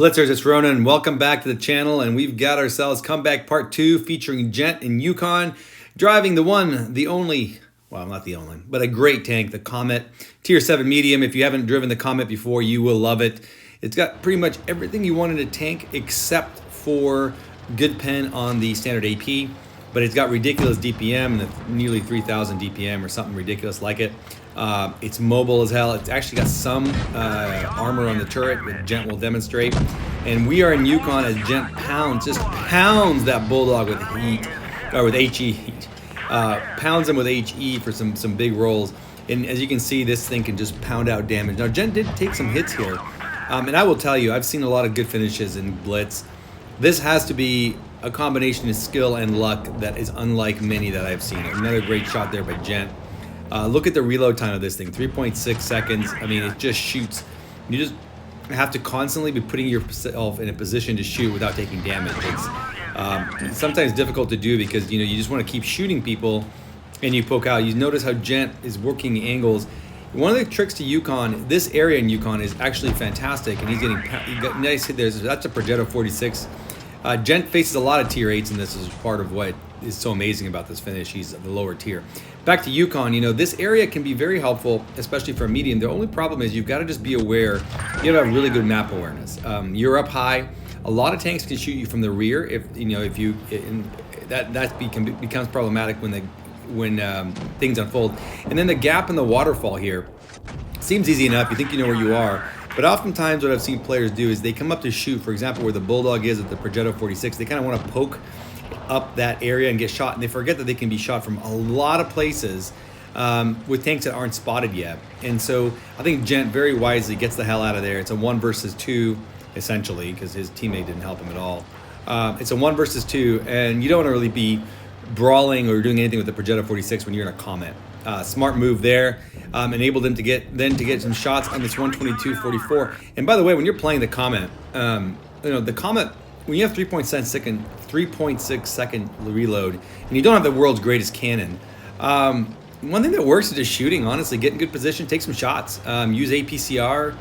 Blitzers, it's Ronan, and welcome back to the channel. And we've got ourselves Comeback Part 2 featuring Gent and Yukon driving the one, the only, well, not the only, but a great tank, the Comet Tier 7 Medium. If you haven't driven the Comet before, you will love it. It's got pretty much everything you want in a tank except for good pen on the standard AP, but it's got ridiculous DPM, nearly 3,000 DPM or something ridiculous like it. It's mobile as hell. It's actually got some armor on the turret, which Gent will demonstrate. And we are in Yukon as Gent just pounds that Bulldog with heat, or with HE heat. Pounds him with HE for some big rolls. And as you can see, this thing can just pound out damage. Now, Gent did take some hits here. And I will tell you, I've seen a lot of good finishes in Blitz. This has to be a combination of skill and luck that is unlike many that I've seen. Another great shot there by Gent. Look at the reload time of this thing, 3.6 seconds. I mean, it just shoots. You just have to constantly be putting yourself in a position to shoot without taking damage. It's sometimes difficult to do because you just want to keep shooting people and you poke out. You notice how Gent is working the angles. One of the tricks to Yukon, this area in Yukon is actually fantastic, and he got nice hit there. That's a Progetto 46. Gent faces a lot of tier 8s, and this is part of what is so amazing about this finish. He's the lower tier. Back to Yukon, this area can be very helpful, especially for a medium. The only problem is you've got to just be aware. You have really good map awareness. You're up high. A lot of tanks can shoot you from the rear that becomes problematic when things unfold. And then the gap in the waterfall here seems easy enough. You think you know where you are. But oftentimes what I've seen players do is they come up to shoot, for example, where the Bulldog is at the Progetto 46. They kind of want to poke up that area and get shot, and they forget that they can be shot from a lot of places with tanks that aren't spotted yet. And so I think Gent very wisely gets the hell out of there. It's a 1 versus 2, essentially, because his teammate didn't help him at all. It's a 1 versus 2, and you don't want to really be brawling or doing anything with the Progetto 46 when you're in a Comet. Smart move there, enabled him to get some shots on this 122.44. And by the way, when you're playing the Comet, the Comet, when you have 3.6 second reload, and you don't have the world's greatest cannon, one thing that works is just shooting. Honestly, get in good position, take some shots, use APCR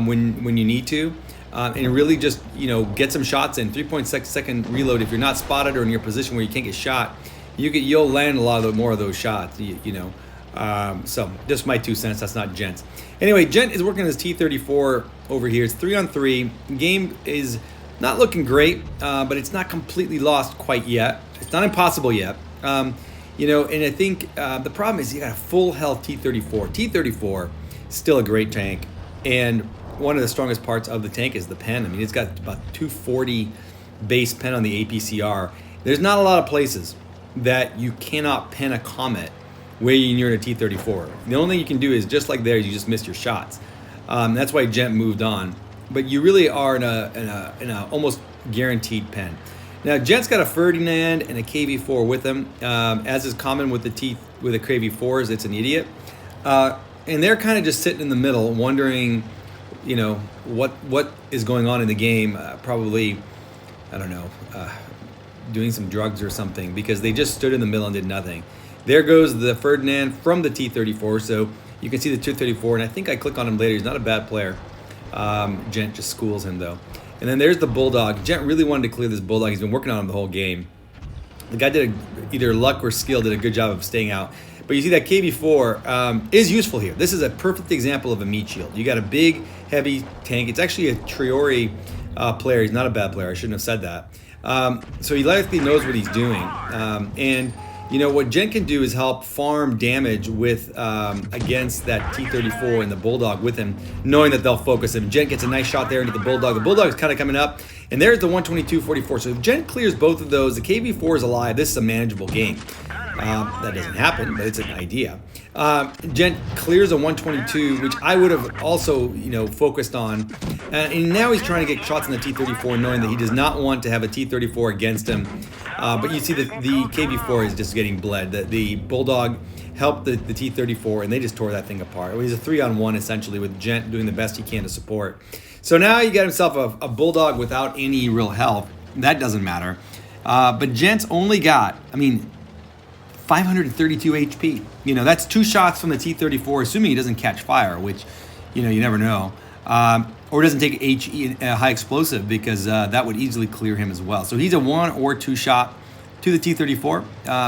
when you need to, and really just get some shots in. 3.6 second reload. If you're not spotted or in your position where you can't get shot, you'll land a lot more of those shots. So just my 2 cents. That's not Gent's. Anyway, Gent is working his T-34 over here. It's 3-on-3. Game is not looking great, but it's not completely lost quite yet. It's not impossible yet. And I think the problem is you got a full health T-34. T-34 still a great tank, and one of the strongest parts of the tank is the pen. I mean, it's got about 240 base pen on the APCR. There's not a lot of places that you cannot pen a Comet where you're in a T-34. The only thing you can do is, just like there, you just missed your shots. That's why Gent moved on. But you really are in a almost guaranteed pen. Now, Gent's got a Ferdinand and a KV4 with him, as is common with the KV4s. It's an idiot, and they're kind of just sitting in the middle, wondering, what is going on in the game. Probably, I don't know, doing some drugs or something, because they just stood in the middle and did nothing. There goes the Ferdinand from the T-34. So you can see the T-34, and I think I click on him later. He's not a bad player. Gent just schools him though. And then there's the Bulldog. Gent really wanted to clear this Bulldog. He's been working on him the whole game. The guy did either luck or skill, did a good job of staying out. But you see that KV4 is useful here. This is a perfect example of a meat shield. You got a big, heavy tank. It's actually a Triori player. He's not a bad player. I shouldn't have said that. So he likely knows what he's doing. And what Gent can do is help farm damage with against that T-34 and the Bulldog with him, knowing that they'll focus him. Gent gets a nice shot there into the Bulldog. The Bulldog is kind of coming up, and there's the 122.44. So if Gent clears both of those, the KV4 is alive. This is a manageable game. That doesn't happen, but it's an idea. Gent clears a 122, which I would have also, focused on. And now he's trying to get shots in the T-34, knowing that he does not want to have a T-34 against him. But you see that the KV4 is just getting bled. The Bulldog helped the T-34, and they just tore that thing apart. He's a 3-on-1, essentially, with Gent doing the best he can to support. So now he got himself a Bulldog without any real health. That doesn't matter. But Gent's only got, 532 HP. That's 2 shots from the T-34, assuming he doesn't catch fire, which, you never know. or doesn't take HE, high explosive, because that would easily clear him as well. So he's a 1 or 2 shot to the T-34.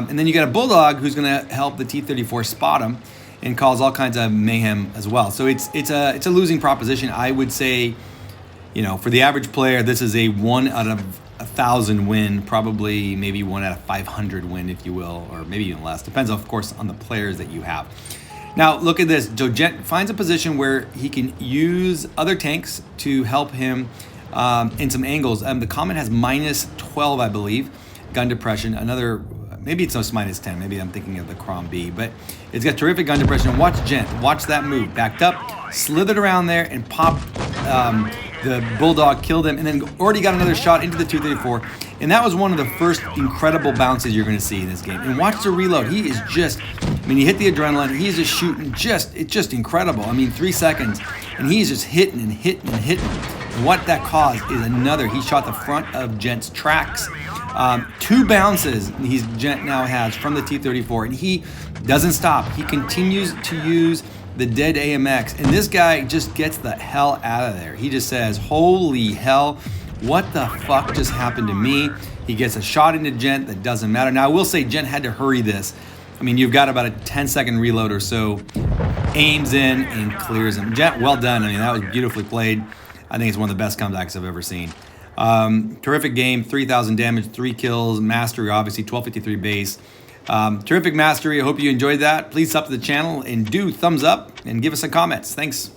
And then you got a Bulldog who's going to help the T-34 spot him and cause all kinds of mayhem as well. So it's a losing proposition. I would say, for the average player, this is a 1 out of 1,000 win, probably maybe 1 out of 500 win, if you will, or maybe even less. Depends, of course, on the players that you have. Now, look at this. Gent finds a position where he can use other tanks to help him in some angles. The Comet has -12, I believe, gun depression. Another, maybe it's just -10. Maybe I'm thinking of the Crom B, but it's got terrific gun depression. And watch Gent. Watch that move. Backed up, slithered around there, and popped the Bulldog, killed him, and then already got another shot into the 234. And that was one of the first incredible bounces you're going to see in this game. And watch the reload. He is just, he hit the adrenaline. He's just shooting, it's just incredible. 3 seconds, and he's just hitting and hitting and hitting. And what that caused is he shot the front of Gent's tracks. 2 bounces Gent now has from the T-34, and he doesn't stop. He continues to use the dead AMX, and this guy just gets the hell out of there. He just says, holy hell, what the fuck just happened to me? He gets a shot into Gent that doesn't matter. Now, I will say Gent had to hurry this. You've got about a 10-second reload or so, aims in and clears him. Gent, well done. That was beautifully played. I think it's one of the best comebacks I've ever seen. Terrific game, 3,000 damage, 3 kills, mastery, obviously, 1253 base. Terrific mastery. I hope you enjoyed that. Please sub to the channel and do thumbs up and give us some comments. Thanks.